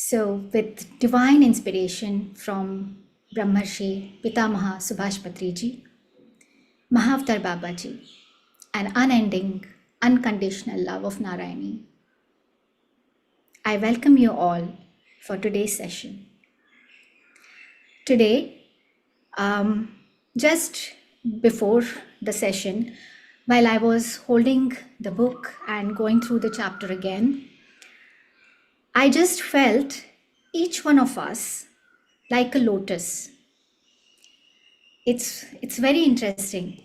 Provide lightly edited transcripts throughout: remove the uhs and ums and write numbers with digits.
So, with divine inspiration from Brahmarshi Pitamaha Subhash Patriji, Mahavtar Babaji, and unending, unconditional love of Narayani, I welcome you all for today's session. Today, just before the session, while I was holding the book and going through the chapter again, I just felt each one of us like a lotus. It's very interesting.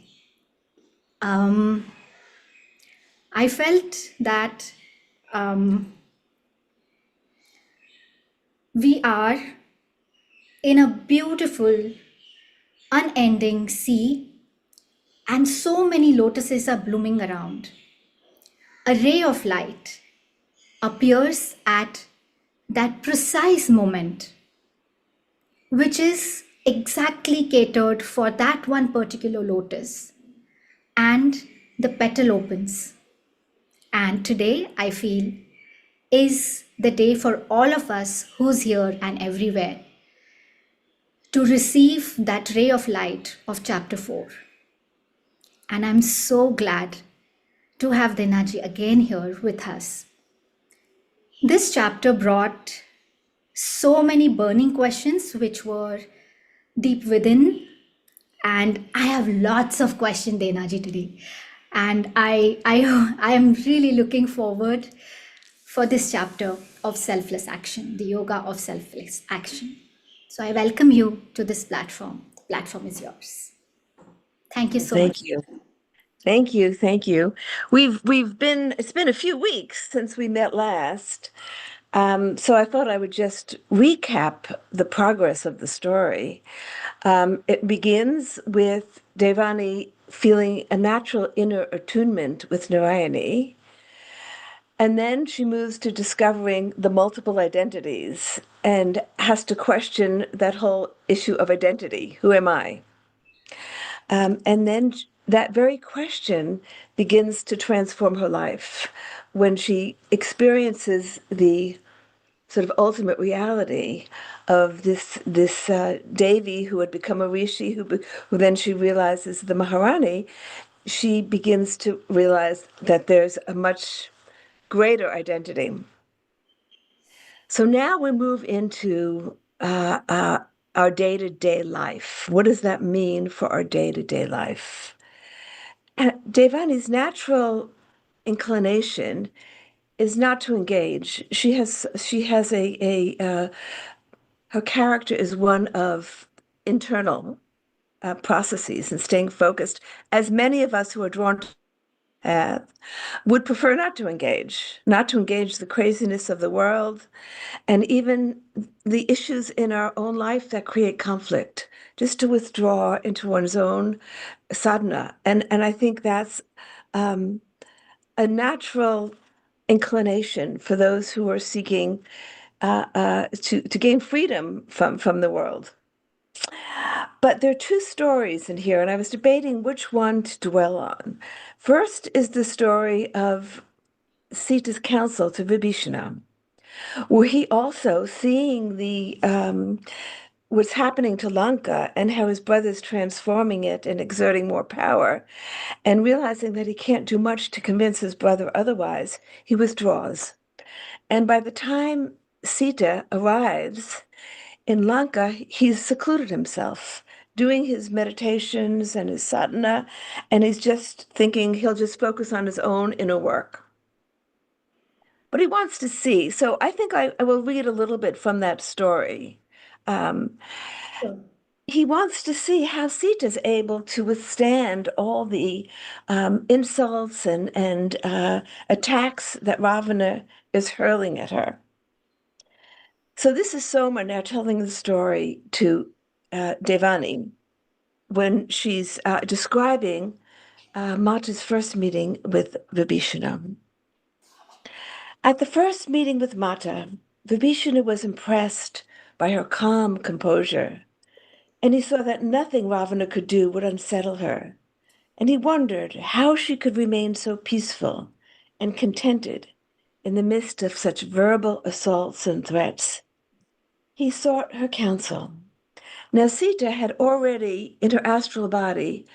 I felt that we are in a beautiful, unending sea, and so many lotuses are blooming around. A ray of light appears at that precise moment, which is exactly catered for that one particular lotus, and the petal opens. And today, I feel, is the day for all of us who's here and everywhere to receive that ray of light of chapter 4. And I'm so glad to have Denaji again here with us. This chapter brought so many burning questions which were deep within, and I have lots of questions, Denaji, today. And I am really looking forward for this chapter of selfless action, the yoga of selfless action. So I welcome you to this platform. The platform is yours. Thank you so much. Thank you. Thank you. Thank you. It's been a few weeks since we met last. So I thought I would just recap the progress of the story. It begins with Devani feeling a natural inner attunement with Narayani. And then she moves to discovering the multiple identities and has to question that whole issue of identity. Who am I? And then that very question begins to transform her life when she experiences the sort of ultimate reality of this Devi who had become a rishi, who then she realizes the Maharani. She begins to realize that there's a much greater identity. So now we move into our day-to-day life. What does that mean for our day-to-day life? Devani's natural inclination is not to engage. She has her character is one of internal processes and staying focused, as many of us who are drawn to path would prefer not to engage the craziness of the world and even the issues in our own life that create conflict, just to withdraw into one's own sadhana. And I think that's a natural inclination for those who are seeking to gain freedom from the world. But there are two stories in here, and I was debating which one to dwell on. First is the story of Sita's counsel to Vibhishana, where he also, seeing the what's happening to Lanka and how his brother's transforming it and exerting more power, and realizing that he can't do much to convince his brother otherwise, he withdraws. And by the time Sita arrives in Lanka, he's secluded himself, doing his meditations and his sadhana, and he's just thinking he'll just focus on his own inner work. But he wants to see. So I think I will read a little bit from that story. Sure. He wants to see how Sita's able to withstand all the insults and attacks that Ravana is hurling at her. So this is Soma now telling the story to Devani when she's describing Mata's first meeting with Vibhishana. At the first meeting with Mata, Vibhishana was impressed by her calm composure, and he saw that nothing Ravana could do would unsettle her, and he wondered how she could remain so peaceful and contented, in the midst of such verbal assaults and threats. He sought her counsel. Now, Sita had already, in her astral body,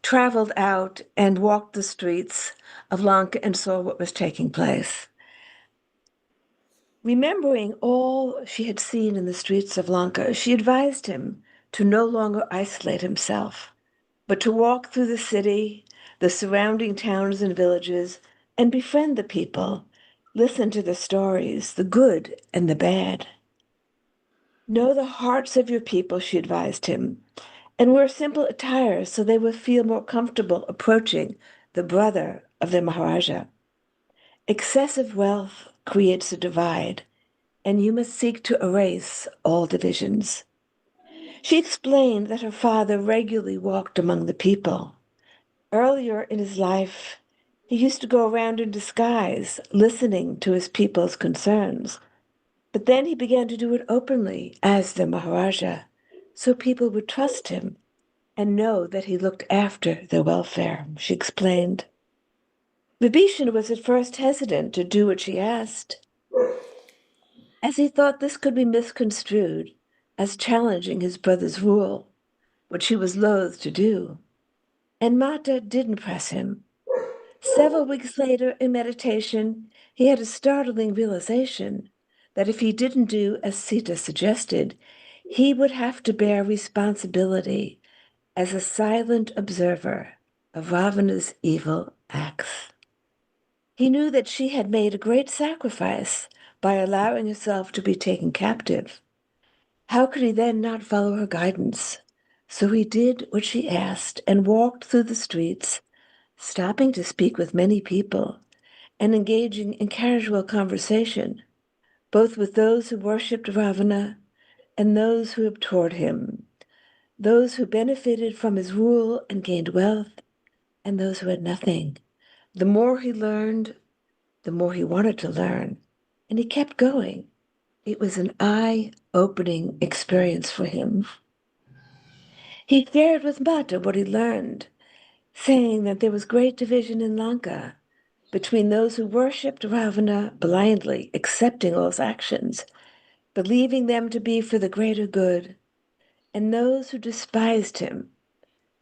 traveled out and walked the streets of Lanka and saw what was taking place. Remembering all she had seen in the streets of Lanka, she advised him to no longer isolate himself, but to walk through the city, the surrounding towns and villages, and befriend the people, listen to the stories, the good and the bad. Know the hearts of your people, she advised him, and wear simple attire so they will feel more comfortable approaching the brother of the Maharaja. Excessive wealth creates a divide, and you must seek to erase all divisions. She explained that her father regularly walked among the people. Earlier in his life, he used to go around in disguise, listening to his people's concerns. But then he began to do it openly as the Maharaja, so people would trust him and know that he looked after their welfare, she explained. Vibhishana was at first hesitant to do what she asked, as he thought this could be misconstrued as challenging his brother's rule, which he was loath to do. And Mata didn't press him. Several weeks later, in meditation, he had a startling realization that if he didn't do as Sita suggested, he would have to bear responsibility as a silent observer of Ravana's evil acts. He knew that she had made a great sacrifice by allowing herself to be taken captive. How could he then not follow her guidance? So he did what she asked and walked through the streets, stopping to speak with many people and engaging in casual conversation, both with those who worshipped Ravana and those who abhorred him, those who benefited from his rule and gained wealth, and those who had nothing. The more he learned, the more he wanted to learn, and he kept going. It was an eye-opening experience for him. He shared with Mata what he learned, saying that there was great division in Lanka between those who worshipped Ravana blindly, accepting all his actions, believing them to be for the greater good, and those who despised him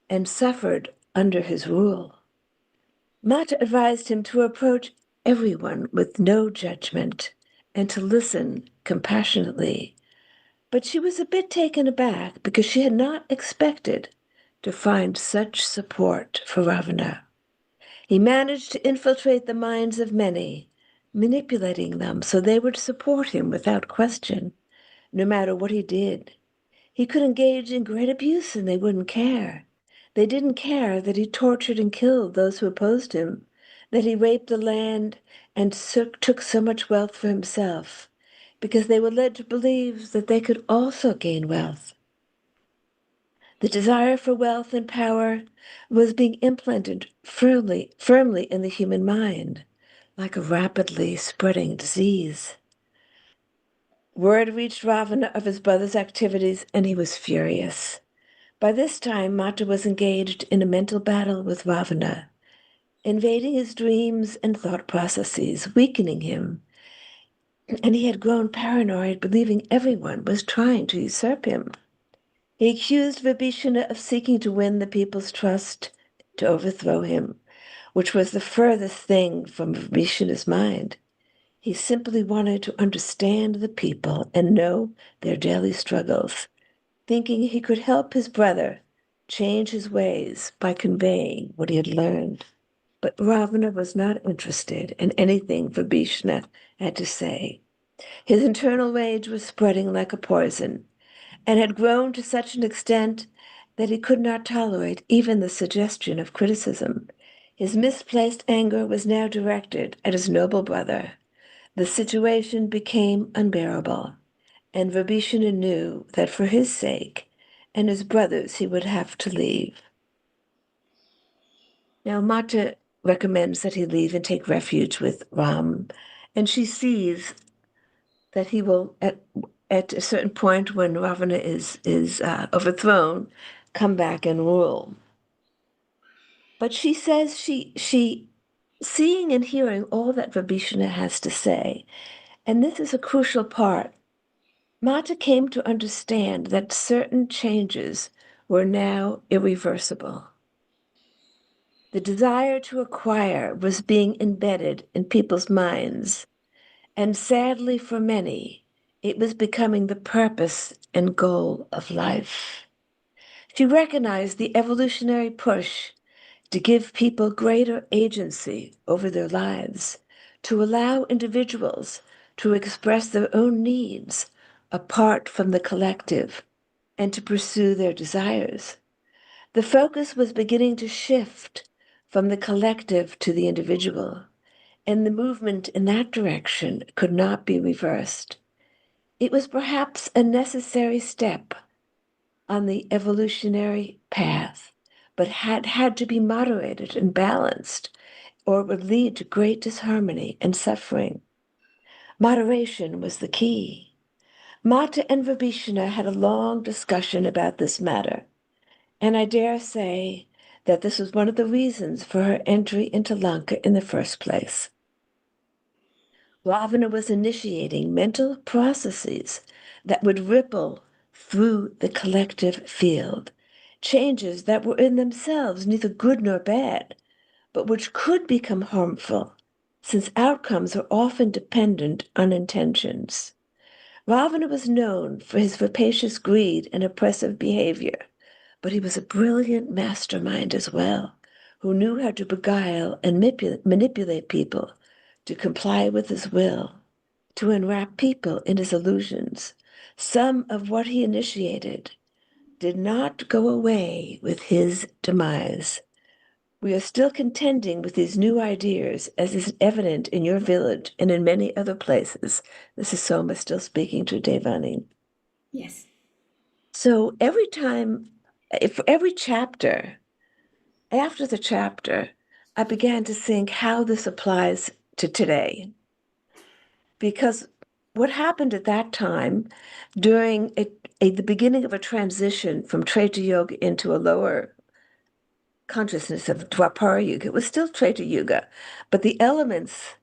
and suffered under his rule. Mata advised him to approach everyone with no judgment and to listen compassionately. But she was a bit taken aback because she had not expected to find such support for Ravana. He managed to infiltrate the minds of many, manipulating them so they would support him without question, no matter what he did. He could engage in great abuse and they wouldn't care. They didn't care that he tortured and killed those who opposed him, that he raped the land and took so much wealth for himself, because they were led to believe that they could also gain wealth. The desire for wealth and power was being implanted firmly in the human mind, like a rapidly spreading disease. Word reached Ravana of his brother's activities, and he was furious. By this time, Mata was engaged in a mental battle with Ravana, invading his dreams and thought processes, weakening him. And he had grown paranoid, believing everyone was trying to usurp him. He accused Vibhishana of seeking to win the people's trust to overthrow him, which was the furthest thing from Vibhishana's mind. He simply wanted to understand the people and know their daily struggles, thinking he could help his brother change his ways by conveying what he had learned. But Ravana was not interested in anything Vibhishana had to say. His internal rage was spreading like a poison, and had grown to such an extent that he could not tolerate even the suggestion of criticism. His misplaced anger was now directed at his noble brother. The situation became unbearable, and Vibhishana knew that for his sake and his brother's he would have to leave. Now Mata recommends that he leave and take refuge with Ram, and she sees that he will, at a certain point when Ravana is overthrown, come back and rule. But she says she Seeing and hearing all that Vibhishana has to say, and this is a crucial part, Mata came to understand that certain changes were now irreversible. The desire to acquire was being embedded in people's minds, and sadly for many, it was becoming the purpose and goal of life. She recognized the evolutionary push to give people greater agency over their lives, to allow individuals to express their own needs apart from the collective, and to pursue their desires. The focus was beginning to shift from the collective to the individual, and the movement in that direction could not be reversed. It was perhaps a necessary step on the evolutionary path, but had to be moderated and balanced, or it would lead to great disharmony and suffering. Moderation was the key. Mata and Vibhishana had a long discussion about this matter, and I dare say that this was one of the reasons for her entry into Lanka in the first place. Ravana was initiating mental processes that would ripple through the collective field, changes that were in themselves neither good nor bad, but which could become harmful, since outcomes are often dependent on intentions. Ravana was known for his rapacious greed and oppressive behavior, but he was a brilliant mastermind as well, who knew how to beguile and manipulate people to comply with his will, to enwrap people in his illusions. Some of what he initiated did not go away with his demise. We are still contending with these new ideas, as is evident in your village and in many other places. This is Soma still speaking to Devani. Yes. So every time, for every chapter, after the chapter, I began to think how this applies to today. Because what happened at that time during the beginning of a transition from Treta Yoga into a lower consciousness of Dwapara Yuga, it was still Treta Yuga, but the elements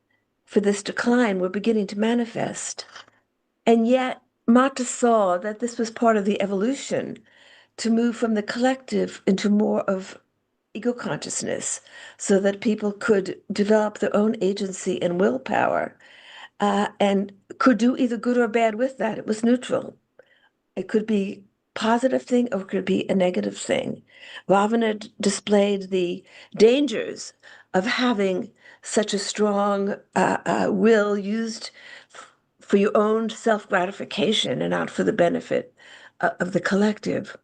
for this decline were beginning to manifest. And yet, Mata saw that this was part of the evolution to move from the collective into more of ego consciousness so that people could develop their own agency and willpower and could do either good or bad with that. It was neutral. It could be positive thing or it could be a negative thing. Ravana displayed the dangers of having such a strong will used for your own self-gratification and not for the benefit of the collective.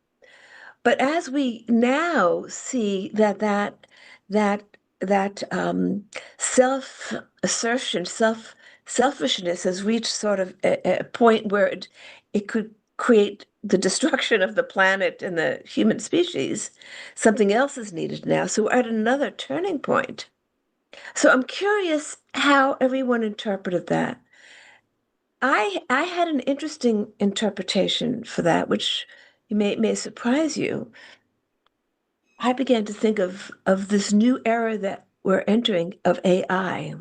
But as we now see that self-assertion, selfishness has reached sort of a point where it could create the destruction of the planet and the human species, something else is needed now. So we're at another turning point. So I'm curious how everyone interpreted that. I had an interesting interpretation for that, which may surprise you. I began to think of this new era that we're entering of AI,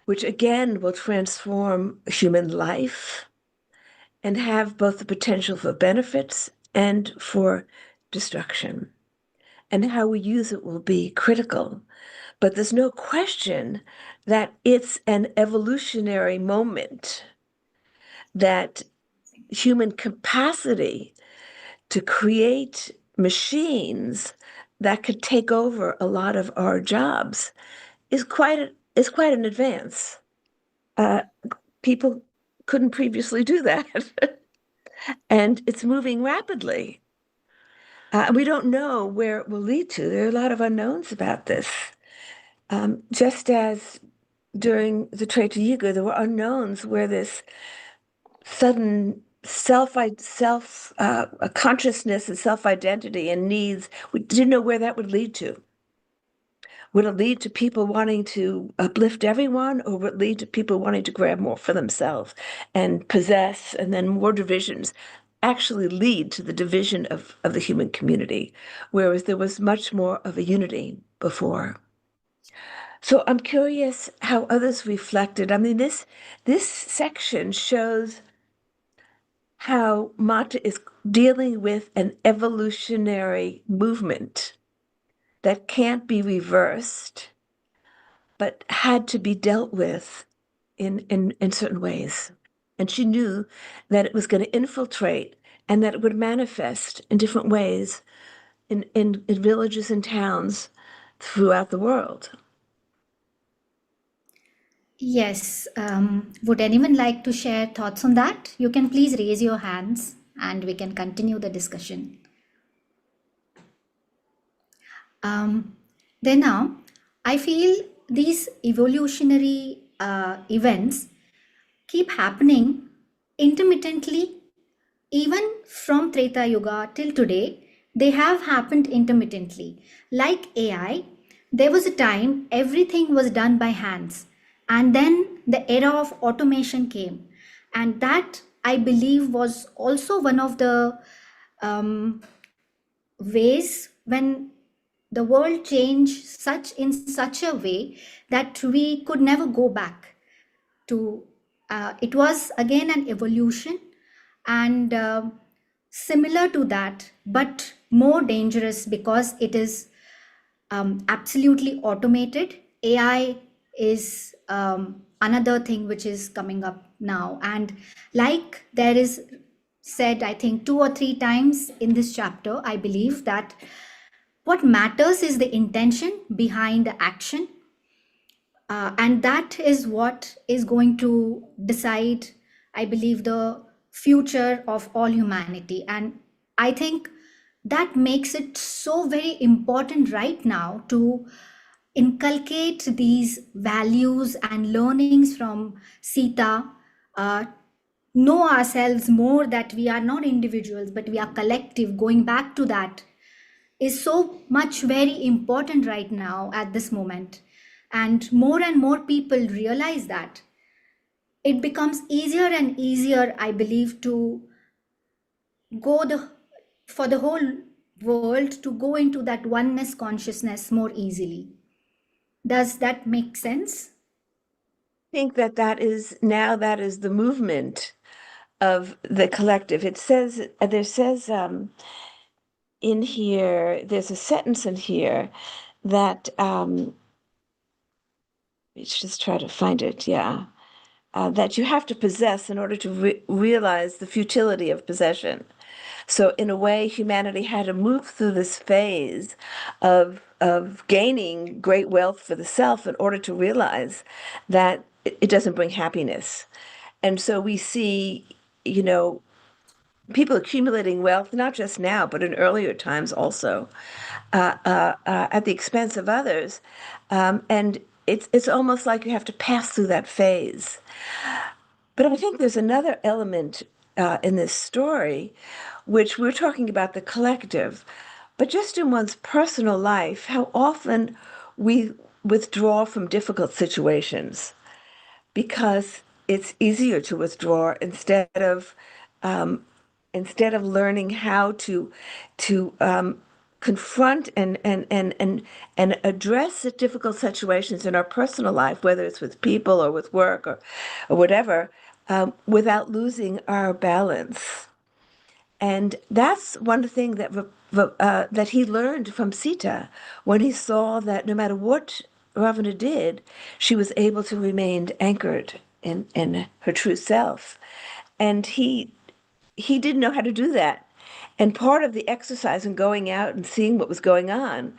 which again will transform human life and have both the potential for benefits and for destruction. And how we use it will be critical. But there's no question that it's an evolutionary moment, that human capacity to create machines that could take over a lot of our jobs is quite an advance. Uh, People couldn't previously do that, and it's moving rapidly. We don't know where it will lead to. There are a lot of unknowns about this. Just as during the Treta Yuga, there were unknowns where this sudden self consciousness and self identity and needs, we didn't know where that would lead to. Would it lead to people wanting to uplift everyone, or would it lead to people wanting to grab more for themselves and possess, and then more divisions actually lead to the division of the human community, whereas there was much more of a unity before? So I'm curious how others reflected. I mean, this section shows how Mata is dealing with an evolutionary movement that can't be reversed, but had to be dealt with in certain ways. And she knew that it was going to infiltrate and that it would manifest in different ways in villages and towns throughout the world. Yes. Would anyone like to share thoughts on that? You can please raise your hands and we can continue the discussion. Um, then now, I feel these evolutionary events keep happening intermittently, even from Treta Yuga till today. They have happened intermittently. Like AI, there was a time everything was done by hands, and then the era of automation came, and that I believe was also one of the um, ways when the world changed such a way that we could never go back to. It was again an evolution, and similar to that, but more dangerous because it is absolutely automated. AI is another thing which is coming up now. And like there is said, I think two or three times in this chapter, I believe that what matters is the intention behind the action. And that is what is going to decide, I believe, the future of all humanity. And I think that makes it so very important right now to inculcate these values and learnings from Sita, uh, know ourselves more, that we are not individuals but we are collective. Going back to that is so much very important right now at this moment. And more people realize that it becomes easier and easier, I believe, to go the for the whole world to go into that oneness consciousness more easily. Does that make sense? I think that that is the movement of the collective. It says, there says in here, there's a sentence in here that, let's just try to find it, yeah, that you have to possess in order to realize the futility of possession. So in a way, humanity had to move through this phase of gaining great wealth for the self in order to realize that it doesn't bring happiness. And so we see, you know, people accumulating wealth, not just now, but in earlier times also, at the expense of others. And it's almost like you have to pass through that phase. But I think there's another element in this story, which we're talking about the collective, but just in one's personal life, how often we withdraw from difficult situations because it's easier to withdraw um, instead of learning how to confront and address the difficult situations in our personal life, whether it's with people or with work or whatever, without losing our balance. And that's one thing that he learned from Sita when he saw that no matter what Ravana did, she was able to remain anchored in her true self. And he didn't know how to do that. And part of the exercise and going out and seeing what was going on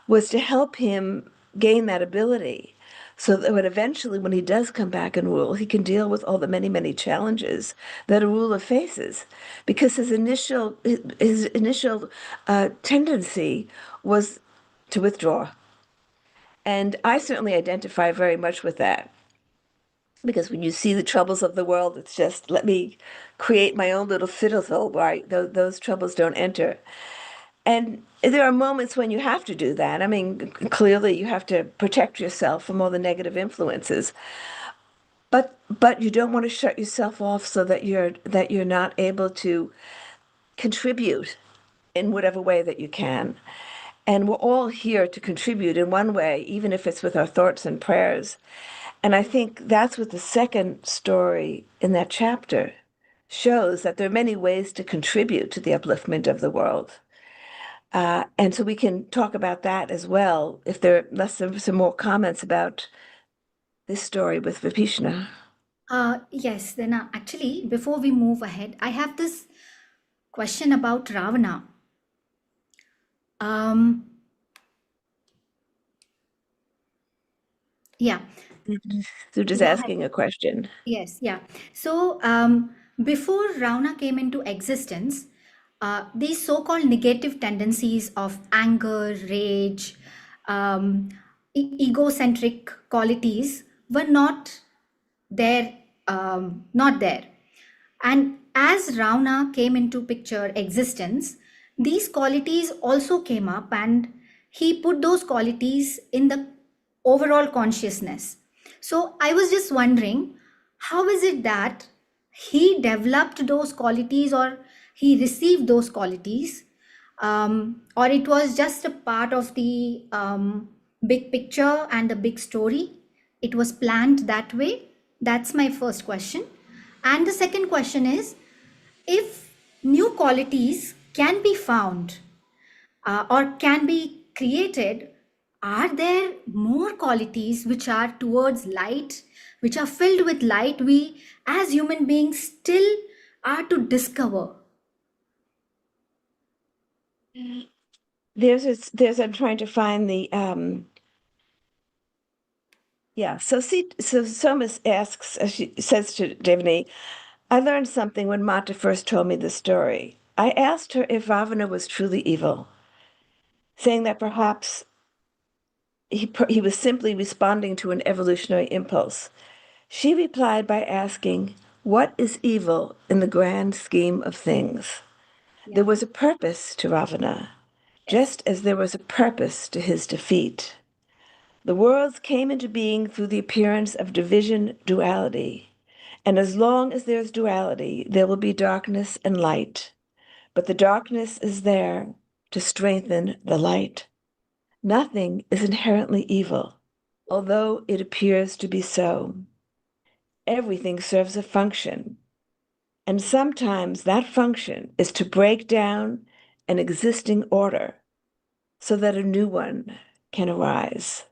was to help him gain that ability so that when eventually, when he does come back and rule, he can deal with all the many, many challenges that a ruler faces. Because his initial tendency was to withdraw. And I certainly identify very much with that. Because when you see the troubles of the world, it's just let me create my own little fiddle where those troubles don't enter. And there are moments when you have to do that. I mean, clearly you have to protect yourself from all the negative influences. But you don't want to shut yourself off so that you're not able to contribute in whatever way that you can. And we're all here to contribute in one way, even if it's with our thoughts and prayers. And I think that's what the second story in that chapter shows, that there are many ways to contribute to the upliftment of the world. And so we can talk about that as well, if there are some more comments about this story with Vipishna. Yes, then actually, before we move ahead, I have this question about Ravana. Um, yeah, So just go ahead. asking a question. Yes, yeah. So before Ravana came into existence, these so-called negative tendencies of anger, rage, um, egocentric qualities were there, not there. And as Ravana came into picture existence, these qualities also came up, and he put those qualities in the overall consciousness. So I was just wondering, how is it that he developed those qualities, or he received those qualities, or it was just a part of the big picture and the big story? It was planned that way. That's my first question. And the second question is, if new qualities can be found or can be created, are there more qualities which are towards light, which are filled with light, we as human beings still are to discover? I'm trying to find the yeah. So Somas asks, she says to Devani, I learned something when Mata first told me the story. I asked her if Ravana was truly evil, saying that perhaps he was simply responding to an evolutionary impulse. She replied by asking, what is evil in the grand scheme of things? There Yeah. was a purpose to Ravana, Yes. just as there was a purpose to his defeat. The worlds came into being through the appearance of division, duality. And as long as there's duality, there will be darkness and light. But the darkness is there to strengthen the light. Nothing is inherently evil, although it appears to be so. Everything serves a function, and sometimes that function is to break down an existing order so that a new one can arise.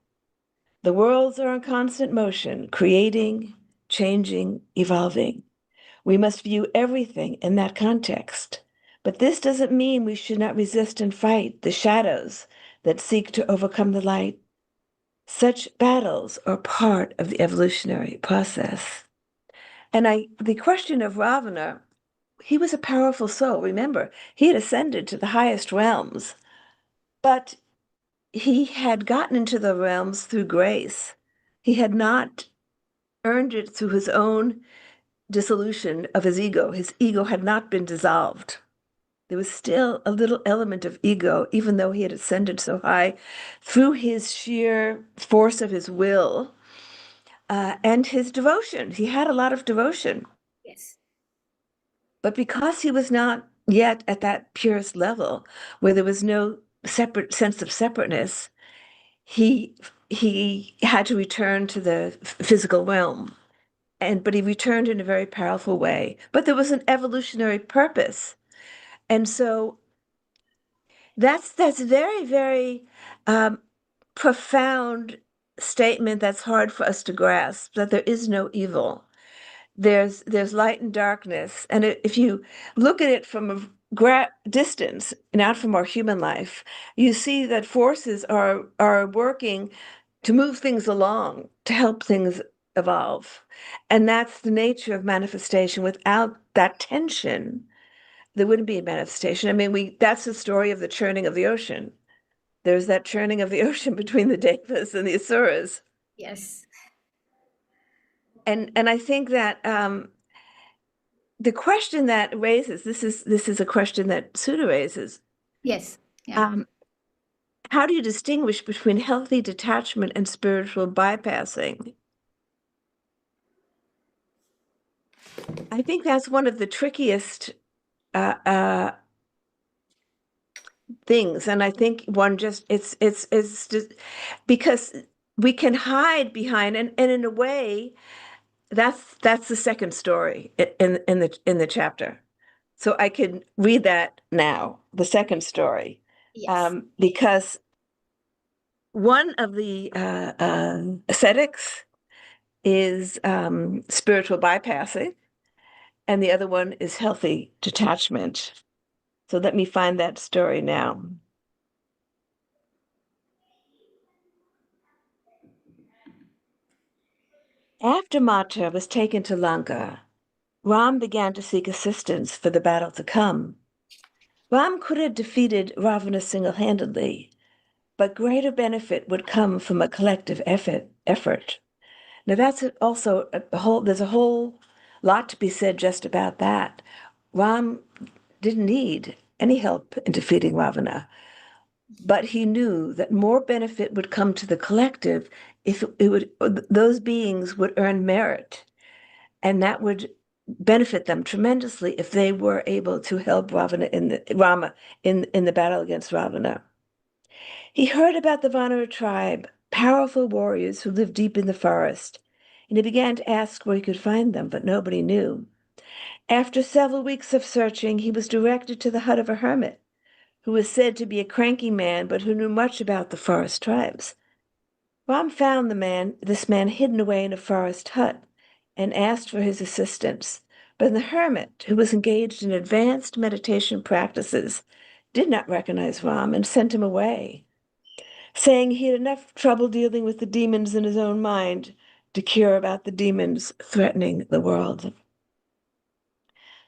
The worlds are in constant motion, creating, changing, evolving. We must view everything in that context. But this doesn't mean we should not resist and fight the shadows that seek to overcome the light. Such battles are part of the evolutionary process. And the question of Ravana, he was a powerful soul. Remember, he had ascended to the highest realms, but he had gotten into the realms through grace. He had not earned it through his own dissolution of his ego. His ego had not been dissolved. There was still a little element of ego, even though he had ascended so high through his sheer force of his will and his devotion. He had a lot of devotion. Yes. But because he was not yet at that purest level where there was no separate sense of separateness, he he had to return to the physical realm. But he returned in a very powerful way. But there was an evolutionary purpose. And so that's very, very profound statement that's hard for us to grasp, that there is no evil. There's light and darkness. And if you look at it from a distance, not from our human life, you see that forces are working to move things along, to help things evolve. And that's the nature of manifestation. Without that tension, there wouldn't be a manifestation. I mean, that's the story of the churning of the ocean. There's that churning of the ocean between the devas and the asuras. Yes. And I think that the question that raises, this is a question that Sudha raises. Yes. Yeah. Um, how do you distinguish between healthy detachment and spiritual bypassing? I think that's one of the trickiest uh, uh, things. And I think one just it's just because we can hide behind, and in a way, that's the second story in the chapter. So I can read that now, the second story, Yes. because one of the ascetics is spiritual bypassing, and the other one is healthy detachment. So let me find that story now. After Mata was taken to Lanka, Ram began to seek assistance for the battle to come. Ram could have defeated Ravana single-handedly, but greater benefit would come from a collective effort. Now that's also a whole, there's a whole lot to be said just about that. Ram didn't need any help in defeating Ravana, but he knew that more benefit would come to the collective if those beings would earn merit, and that would benefit them tremendously if they were able to help Rama in the battle against Ravana. He heard about the Vanara tribe, powerful warriors who lived deep in the forest, and he began to ask where he could find them, but nobody knew. After several weeks of searching, he was directed to the hut of a hermit, who was said to be a cranky man, but who knew much about the forest tribes. Ram found this man hidden away in a forest hut, and asked for his assistance. But the hermit, who was engaged in advanced meditation practices, did not recognize Ram and sent him away, saying he had enough trouble dealing with the demons in his own mind to care about the demons threatening the world.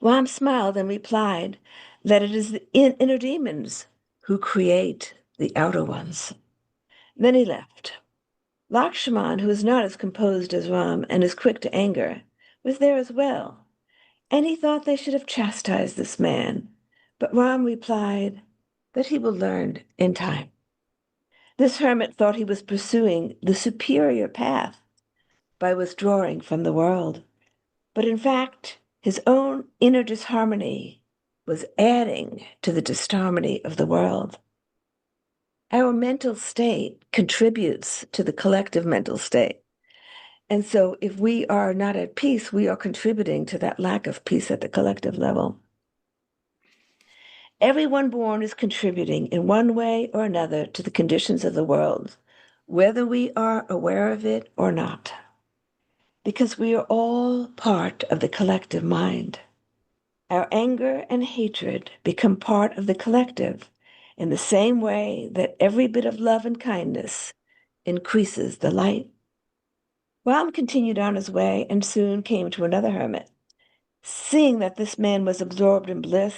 Ram smiled and replied that it is the inner demons who create the outer ones. Then he left. Lakshman, who is not as composed as Ram and is quick to anger, was there as well, and he thought they should have chastised this man. But Ram replied that he will learn in time. This hermit thought he was pursuing the superior path by withdrawing from the world, but in fact, his own inner disharmony was adding to the disharmony of the world. Our mental state contributes to the collective mental state. And so if we are not at peace, we are contributing to that lack of peace at the collective level. Everyone born is contributing in one way or another to the conditions of the world, whether we are aware of it or not, because we are all part of the collective mind. Our anger and hatred become part of the collective in the same way that every bit of love and kindness increases the light. Ram continued on his way and soon came to another hermit. Seeing that this man was absorbed in bliss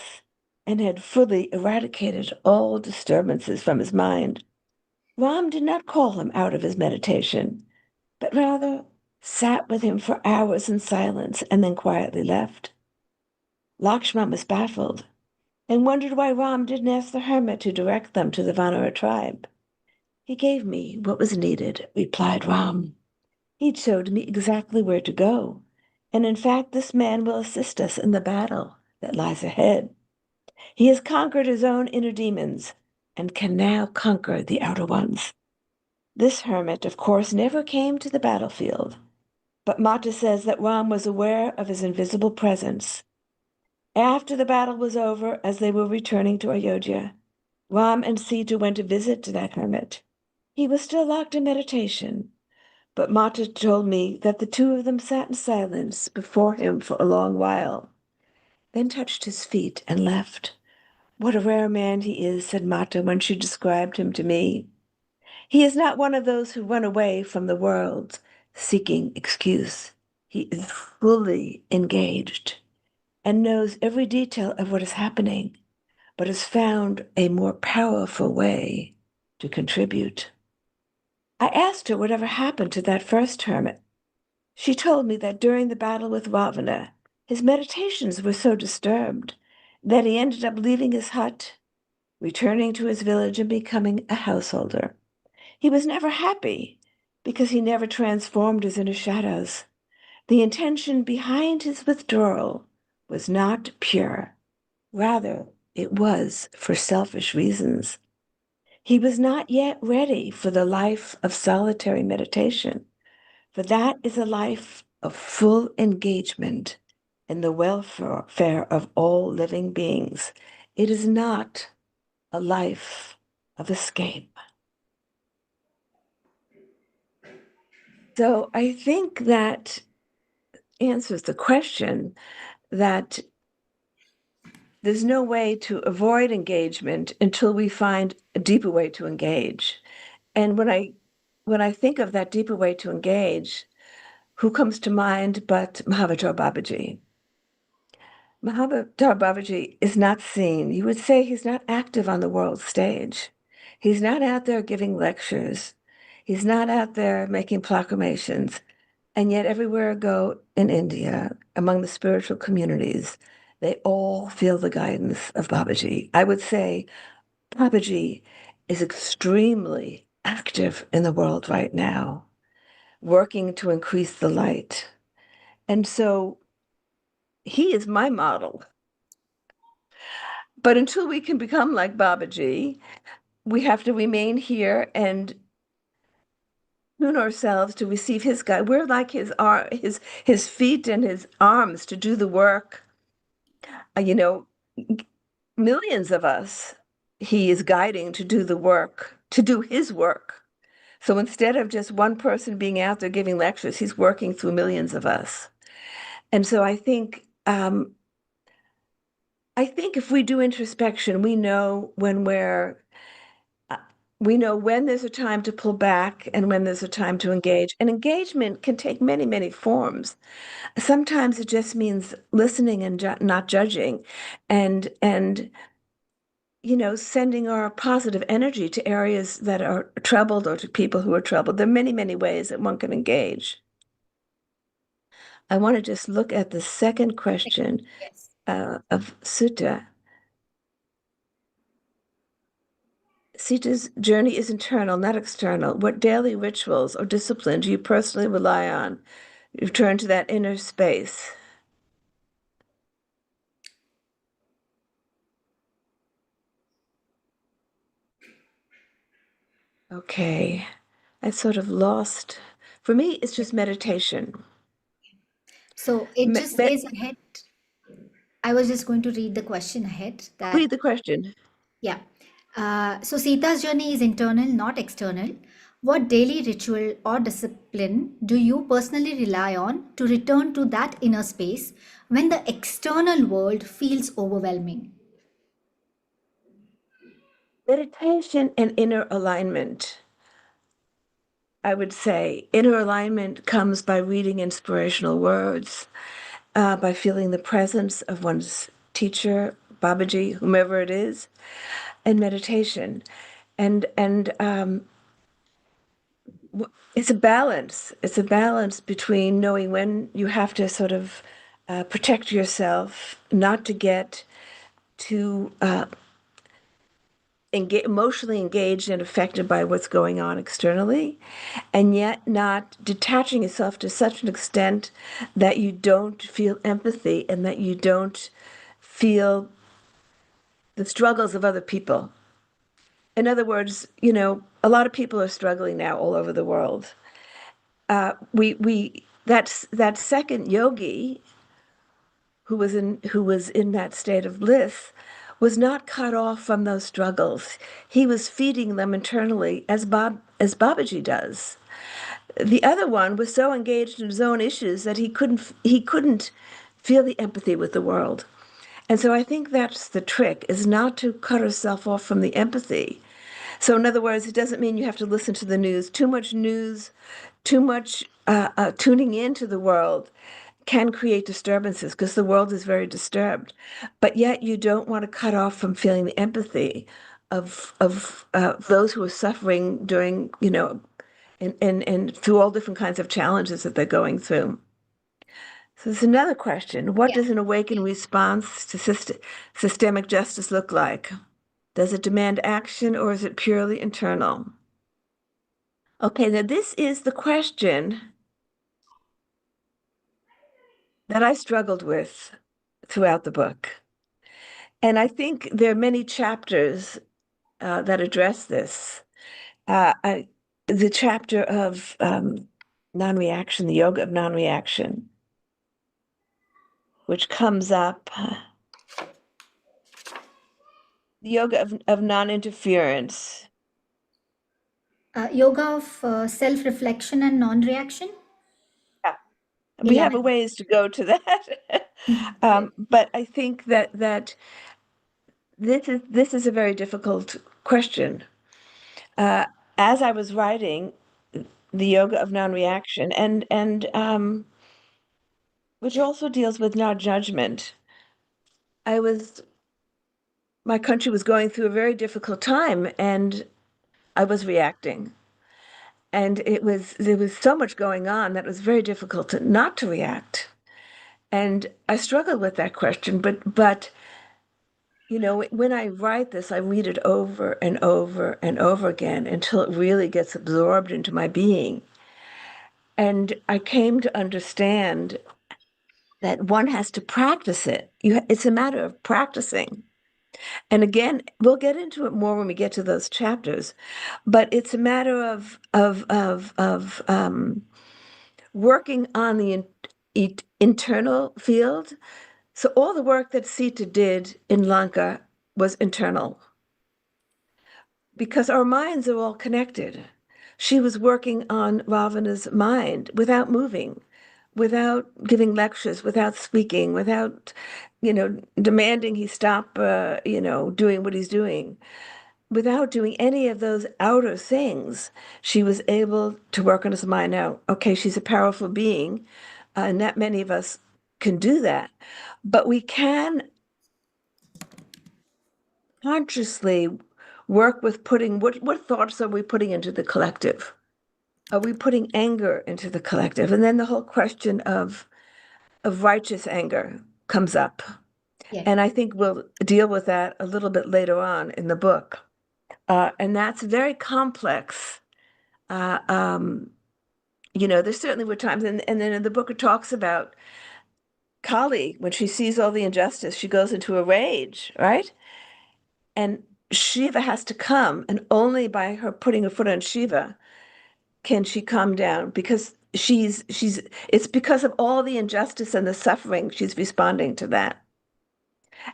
and had fully eradicated all disturbances from his mind, Ram did not call him out of his meditation, but rather sat with him for hours in silence and then quietly left. Lakshman was baffled and wondered why Ram didn't ask the hermit to direct them to the Vanara tribe. He gave me what was needed, replied Ram. He showed me exactly where to go, and in fact this man will assist us in the battle that lies ahead. He has conquered his own inner demons and can now conquer the outer ones. This hermit, of course, never came to the battlefield, but Mata says that Ram was aware of his invisible presence. After the battle was over, as they were returning to Ayodhya, Ram and Sita went to visit that hermit. He was still locked in meditation, but Mata told me that the two of them sat in silence before him for a long while, then touched his feet and left. What a rare man he is, said Mata when she described him to me. He is not one of those who run away from the world seeking excuse. He is fully engaged and knows every detail of what is happening, but has found a more powerful way to contribute. I asked her whatever happened to that first hermit. She told me that during the battle with Ravana, his meditations were so disturbed that he ended up leaving his hut, returning to his village, and becoming a householder. He was never happy because he never transformed his inner shadows. The intention behind his withdrawal was not pure. Rather, it was for selfish reasons. He was not yet ready for the life of solitary meditation, for that is a life of full engagement in the welfare of all living beings. It is not a life of escape. So I think that answers the question that there's no way to avoid engagement until we find a deeper way to engage. And when I think of that deeper way to engage, who comes to mind but Mahavatar Babaji? Mahavatar Babaji is not seen. You would say he's not active on the world stage. He's not out there giving lectures. He's not out there making proclamations. And yet, everywhere I go in India, among the spiritual communities, they all feel the guidance of Babaji. I would say Babaji is extremely active in the world right now, working to increase the light. And so he is my model. But until we can become like Babaji, we have to remain here and tune ourselves to receive his guide. We're like his feet and his arms to do the work. You know, millions of us he is guiding to do the work, to do his work. So instead of just one person being out there giving lectures, he's working through millions of us. And so I think if we do introspection, uh, we know when there's a time to pull back and when there's a time to engage. And engagement can take many, many forms. Sometimes it just means listening and not judging, and sending our positive energy to areas that are troubled or to people who are troubled. There are many, many ways that one can engage. I want to just look at the second question Yes. of Sutta. Sita's journey is internal, not external. What daily rituals or discipline do you personally rely on? You turn to that inner space. Okay. I sort of lost. For me, it's just meditation. So it Me- just me- says ahead. I was just going to read the question ahead Read that, the question. yeah. So Sita's journey is internal, not external. What daily ritual or discipline do you personally rely on to return to that inner space when the external world feels overwhelming? Meditation and inner alignment. I would say inner alignment comes by reading inspirational words, by feeling the presence of one's teacher, Babaji, whomever it is, and meditation. And it's a balance. It's a balance between knowing when you have to sort of protect yourself, not to get too emotionally engaged and affected by what's going on externally, and yet not detaching yourself to such an extent that you don't feel empathy and that you don't feel the struggles of other people. In other words, a lot of people are struggling now all over the world. We that's that second yogi who was in that state of bliss was not cut off from those struggles. He was feeding them internally as Babaji does. The other one was so engaged in his own issues that he couldn't feel the empathy with the world. And so I think that's the trick, is not to cut yourself off from the empathy. So in other words, it doesn't mean you have to listen to the news. Too much news, too much tuning into the world can create disturbances because the world is very disturbed. But yet you don't want to cut off from feeling the empathy of those who are suffering during, and through all different kinds of challenges that they're going through. So there's another question. What Yeah. does an awakened response to systemic justice look like? Does it demand action or is it purely internal? Okay, now this is the question that I struggled with throughout the book. And I think there are many chapters that address this. The chapter of non-reaction, the yoga of non-reaction, which comes up, the yoga of non-interference. Yoga of self-reflection and non-reaction. Yeah. We Yeah. have a ways to go to that. Yes. But I think that this is a very difficult question. Uh, as I was writing the yoga of non-reaction, and which also deals with non-judgment, I was my country was going through a very difficult time, and I was reacting. And there was so much going on that it was very difficult not to react. And I struggled with that question, but when I write this, I read it over and over and over again until it really gets absorbed into my being. And I came to understand that one has to practice it. It's a matter of practicing. And again, we'll get into it more when we get to those chapters, but it's a matter of working on the internal field. So all the work that Sita did in Lanka was internal because our minds are all connected. She was working on Ravana's mind without moving, without giving lectures, without speaking, without, demanding he stop, doing what he's doing. Without doing any of those outer things, she was able to work on his mind. Now, okay, she's a powerful being, and not many of us can do that, but we can consciously work with putting what thoughts are we putting into the collective? Are we putting anger into the collective? And then the whole question of righteous anger comes up. Yeah. And I think we'll deal with that a little bit later on in the book. And that's very complex. Uh, um, there certainly were times, and then in the book it talks about Kali, when she sees all the injustice, she goes into a rage, right? And Shiva has to come, and only by her putting her foot on Shiva can she calm down because it's because of all the injustice and the suffering she's responding to that.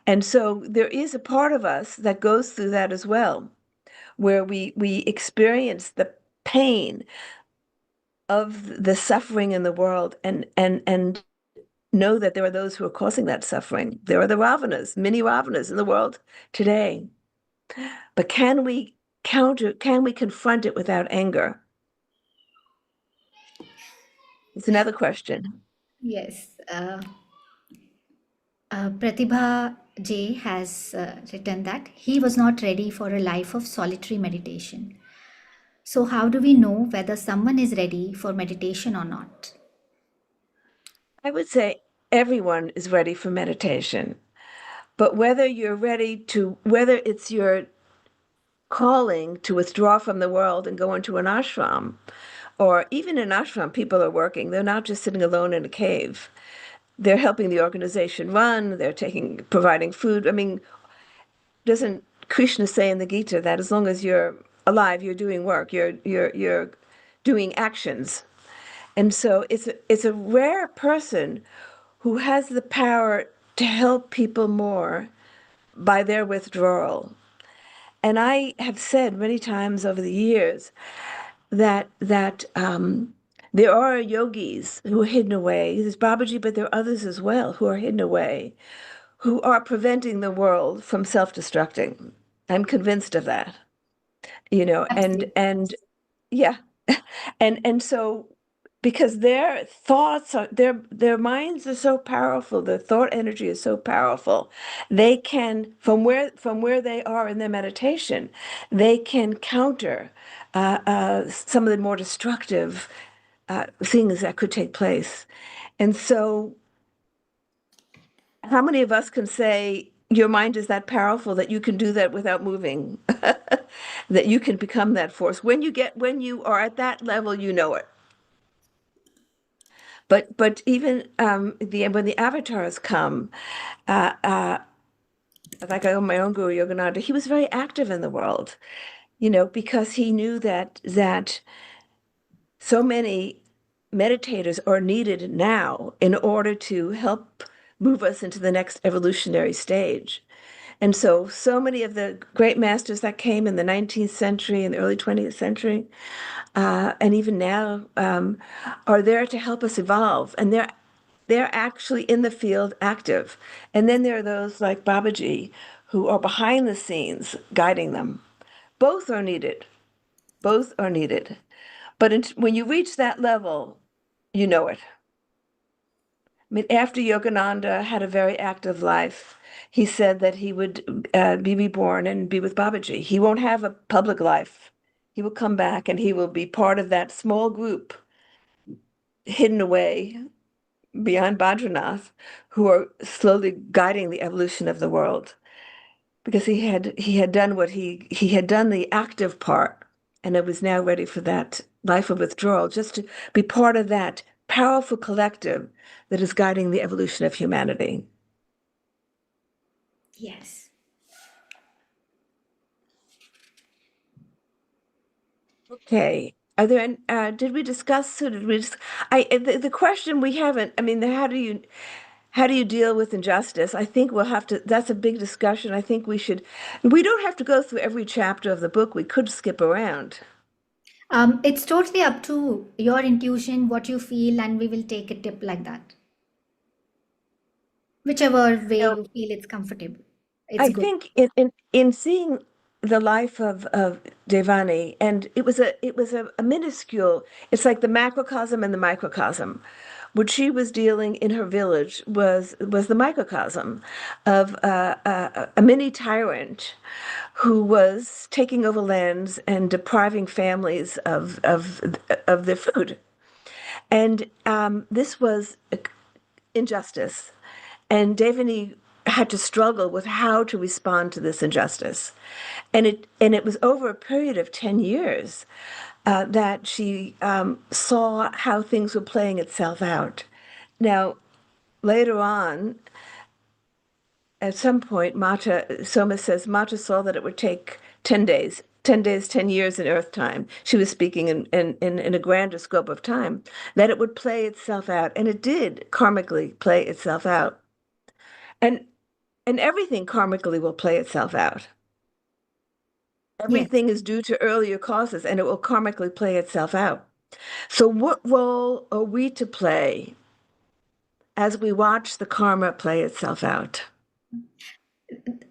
And so there is a part of us that goes through that as well, where we experience the pain of the suffering in the world and know that there are those who are causing that suffering. There are the Ravanas, many Ravanas in the world today. But can we confront it without anger? It's another question. Yes. Pratibha J has written that he was not ready for a life of solitary meditation. So, how do we know whether someone is ready for meditation or not? I would say everyone is ready for meditation, but whether it's your calling to withdraw from the world and go into an ashram, or even in ashram, people are working. They're not just sitting alone in a cave. They're helping the organization run. They're providing food. I mean, doesn't Krishna say in the Gita that as long as you're alive, you're doing work, you're doing actions. And so it's a rare person who has the power to help people more by their withdrawal. And I have said many times over the years that there are yogis who are hidden away. There's Babaji, but there are others as well who are hidden away, who are preventing the world from self-destructing. I'm convinced of that, Absolutely. and yeah, and so because their thoughts are their minds are so powerful, their thought energy is so powerful, they can from where they are in their meditation, they can counter some of the more destructive things that could take place. And so how many of us can say your mind is that powerful that you can do that without moving? That you can become that force. When you are at that level, you know it. But even when the avatars come, like my own guru Yogananda, he was very active in the world, because he knew that so many meditators are needed now in order to help move us into the next evolutionary stage. And so many of the great masters that came in the 19th century and the early 20th century, and even now, are there to help us evolve. And they're actually in the field active. And then there are those like Babaji who are behind the scenes guiding them. Both are needed. Both are needed. But when you reach that level, you know it. I mean, after Yogananda had a very active life, he said that he would be reborn and be with Babaji. He won't have a public life. He will come back and he will be part of that small group hidden away beyond Badranath who are slowly guiding the evolution of the world. Because he had done what he had done the active part, and it was now ready for that life of withdrawal, just to be part of that powerful collective that is guiding the evolution of humanity. Yes. Okay. Did we discuss, or did we just, the question we haven't, I mean, how do you deal with injustice? I think we'll have to, that's a big discussion. I think we don't have to go through every chapter of the book. We could skip around. It's totally up to your intuition, what you feel, and we will take a tip like that. Whichever way Now, you feel it's comfortable. It's I good. think in seeing the life of Devani, and it was a minuscule. It's like the macrocosm and the microcosm. What she was dealing in her village was the microcosm of a mini tyrant who was taking over lands and depriving families of their food. And this was injustice. And Devani had to struggle with how to respond to this injustice. And it was over a period of 10 years that she saw how things were playing itself out. Now, later on, at some point, Soma says, Mata saw that it would take 10 days, 10 days, 10 years in Earth time. She was speaking in a grander scope of time, that it would play itself out. And it did karmically play itself out. And and everything karmically will play itself out. Yes. Everything is due to earlier causes and it will karmically play itself out. So, what role are we to play as we watch the karma play itself out?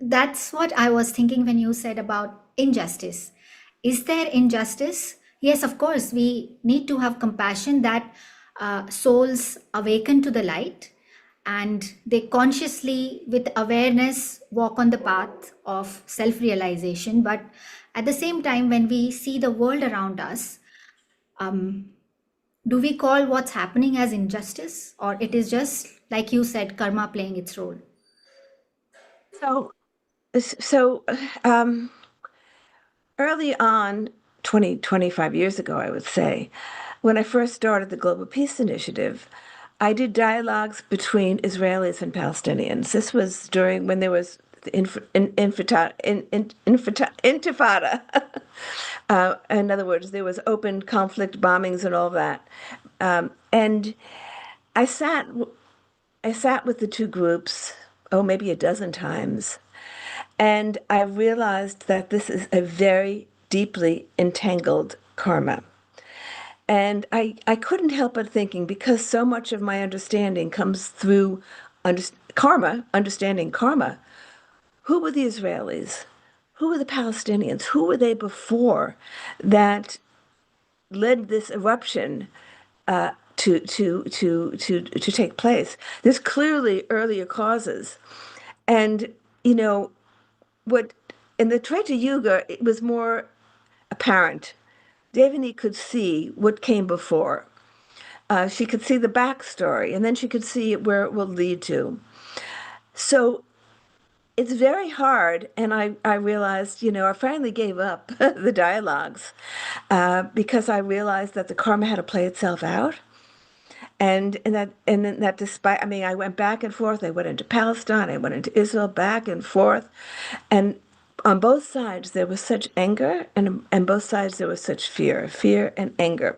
That's what I was thinking when you said about injustice. Is there injustice? Yes, of course, we need to have compassion that souls awaken to the light and they consciously, with awareness, walk on the path of self realization. But at the same time, when we see the world around us, um, do we call what's happening as injustice, or it is just like you said, karma playing its role? So, so early on, 20, 25 years ago, I would say, when I first started the Global Peace Initiative, I did dialogues between Israelis and Palestinians. This was during when there was the intifada. In other words, there was open conflict, bombings, and all that. And I sat, I sat with the two groups, oh, maybe a dozen times, and I realized that this is a very deeply entangled karma. And I couldn't help but thinking, because so much of my understanding comes through understanding karma, who were the Israelis? Who were the Palestinians? Who were they before that led this eruption to take place? There's clearly earlier causes. And, you know, what in the Treta Yuga, it was more apparent. Devani could see what came before. She could see the backstory, and then she could see where it will lead to. So it's very hard, and I realized, I finally gave up the dialogues because I realized that the karma had to play itself out. And then that despite, I mean, I went back and forth. I went into Palestine, I went into Israel, back and forth, and on both sides there was such anger, and both sides there was such fear and anger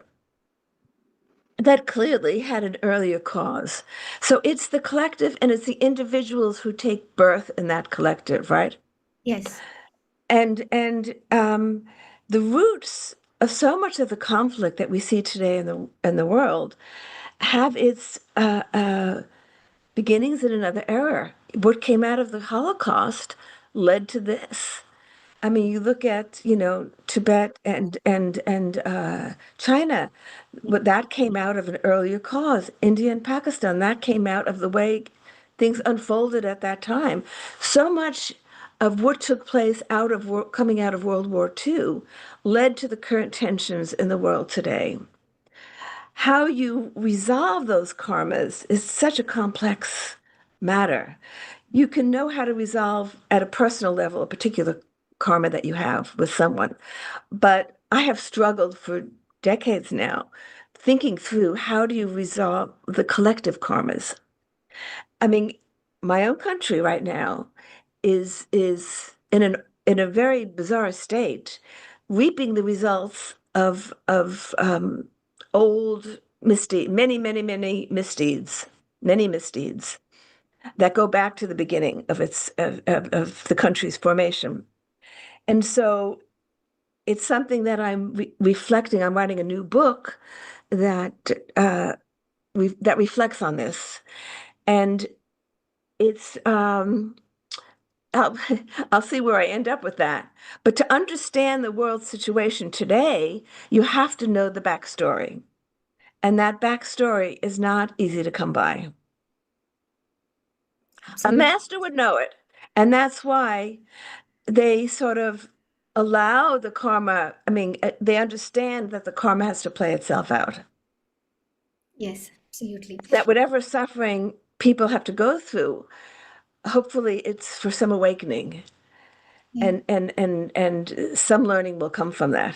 that clearly had an earlier cause. So it's the collective and it's the individuals who take birth in that collective, right? Yes. And the roots of so much of the conflict that we see today in the world have its beginnings in another era. What came out of the Holocaust led to this. I mean, you look at, Tibet and China, but that came out of an earlier cause. India and Pakistan, that came out of the way things unfolded at that time. So much of what took place coming out of World War II led to the current tensions in the world today. How you resolve those karmas is such a complex matter. You can know how to resolve at a personal level a particular karma that you have with someone, but I have struggled for decades now thinking through how do you resolve the collective karmas. I mean, my own country right now is in a very bizarre state, reaping the results of old misdeed, many misdeeds that go back to the beginning of the country's formation. And so it's something that I'm reflecting. I'm writing a new book that that reflects on this, and it's I'll, I'll see where I end up with that. But to understand the world situation today, you have to know the backstory. And that backstory is not easy to come by. A Absolutely. master would know it. And that's why they sort of allow the karma. I mean, they understand that the karma has to play itself out, Yes, absolutely. that whatever suffering people have to go through, hopefully it's for some awakening. Yeah. And some learning will come from that.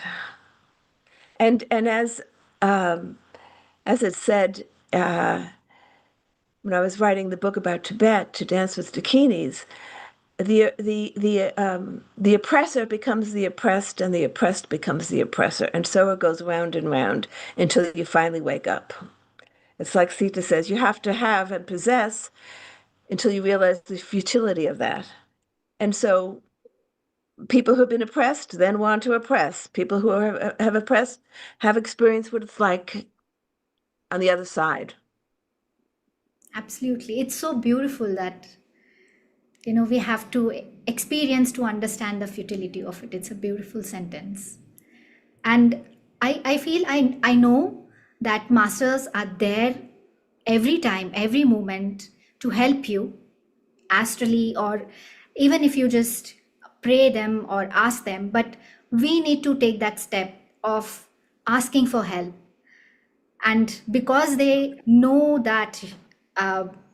And as it said, when I was writing the book about Tibet, To Dance with Dakinis, the oppressor becomes the oppressed, and the oppressed becomes the oppressor, and so it goes round and round until you finally wake up. It's like Sita says, you have to have and possess until you realize the futility of that. And so people who've been oppressed then want to oppress. People who have oppressed have experienced what it's like on the other side. Absolutely. It's so beautiful that, we have to experience to understand the futility of it. It's a beautiful sentence. And I feel I know that masters are there every time, every moment to help you astrally, or even if you just pray them or ask them. But we need to take that step of asking for help, and because they know that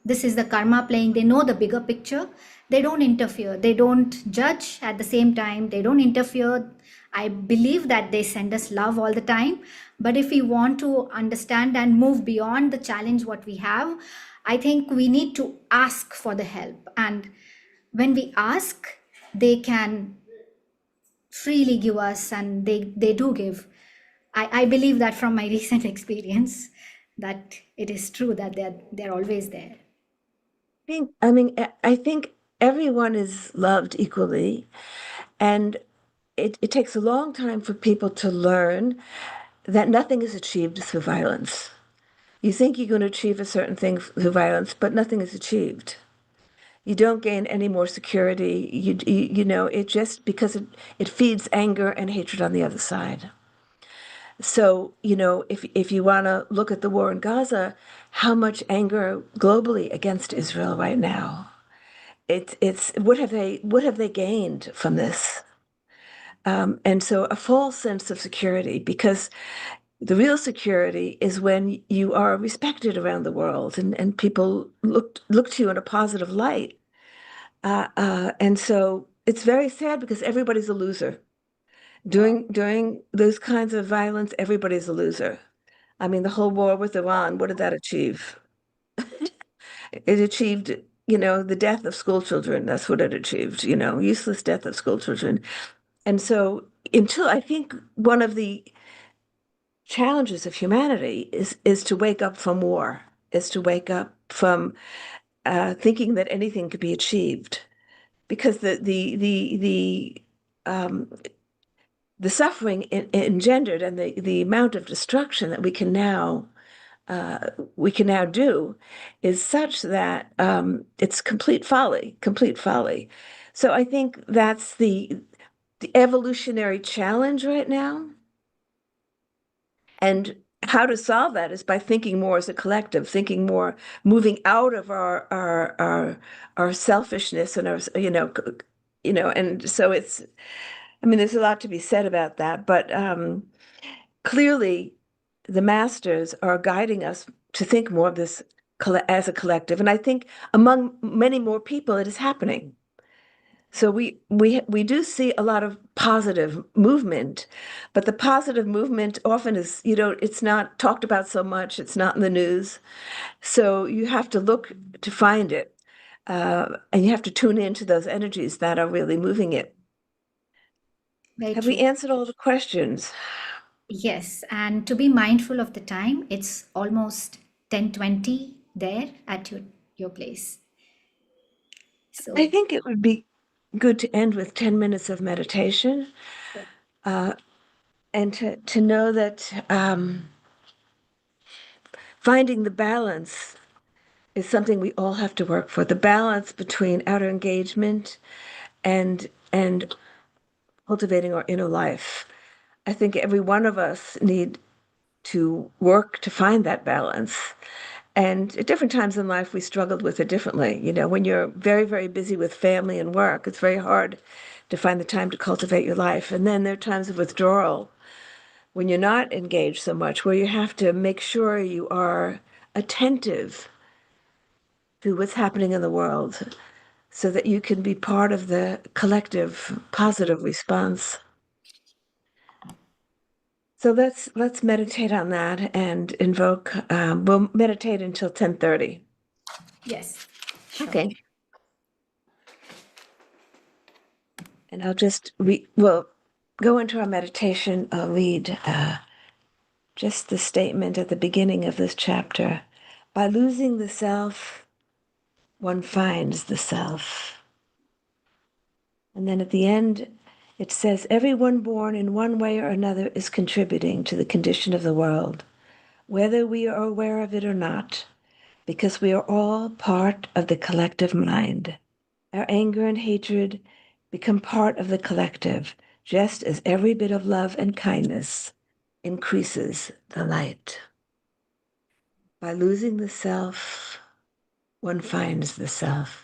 this is the karma playing, they know the bigger picture. They don't interfere, they don't judge. At the same time, they don't interfere. I believe that they send us love all the time. But if we want to understand and move beyond the challenge what we have, I think we need to ask for the help. And when we ask, they can freely give us, and they do give. I believe that from my recent experience, that it is true that they're always there. I think everyone is loved equally, and it takes a long time for people to learn that nothing is achieved through violence. You think you're going to achieve a certain thing through violence, but nothing is achieved. You don't gain any more security. It just because it feeds anger and hatred on the other side. So, if you want to look at the war in Gaza, how much anger globally against Israel right now? It's what have they gained from this? And so a false sense of security, because the real security is when you are respected around the world, and people look to you in a positive light. And so it's very sad because everybody's a loser. During those kinds of violence, everybody's a loser. I mean, the whole war with Iran, what did that achieve? It achieved, the death of school children. That's what it achieved, useless death of school children. And so, until I think one of the challenges of humanity is to wake up from war, is to wake up from thinking that anything could be achieved, because um, the suffering engendered and the amount of destruction that uh, we can now do is such that it's complete folly. So I think that's the evolutionary challenge right now. And how to solve that is by thinking more as a collective, thinking more, moving out of our selfishness and our, and so I mean, there's a lot to be said about that, but clearly the masters are guiding us to think more of this as a collective. And I think among many more people, it is happening. So we do see a lot of positive movement, but the positive movement often is, it's not talked about so much. It's not in the news. So you have to look to find it, and you have to tune into those energies that are really moving it. Very Have we true. answered all the questions? Yes, and to be mindful of the time, it's almost 10:20 there at your place. I So, think it would be good to end with 10 minutes of meditation, sure. uh, and to know that finding the balance is something we all have to work for. The balance between outer engagement and cultivating our inner life. I think every one of us need to work to find that balance. And at different times in life, we struggled with it differently. When you're very, very busy with family and work, it's very hard to find the time to cultivate your life. And then there are times of withdrawal when you're not engaged so much, where you have to make sure you are attentive to what's happening in the world so that you can be part of the collective positive response. So let's meditate on that and invoke. We'll meditate until 10:30. Yes, sure. Okay. And I'll just we'll go into our meditation. I'll read just the statement at the beginning of this chapter. By losing the self, one finds the self. And then at the end, it says, everyone born in one way or another is contributing to the condition of the world, whether we are aware of it or not, because we are all part of the collective mind. Our anger and hatred become part of the collective, just as every bit of love and kindness increases the light. By losing the self, one finds the self.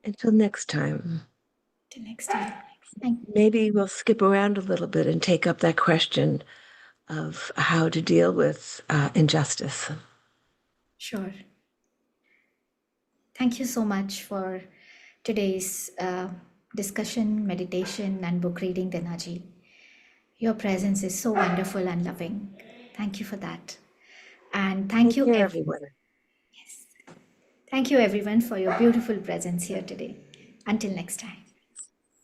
Until next time. Till next time. Thank Maybe we'll skip around a little bit and take up that question of how to deal with injustice. Sure. Thank you so much for today's discussion, meditation, and book reading, Denaji. Your presence is so wonderful and loving. Thank you for that. And Take care, everyone. thank you everyone for your beautiful presence here today. Until next time.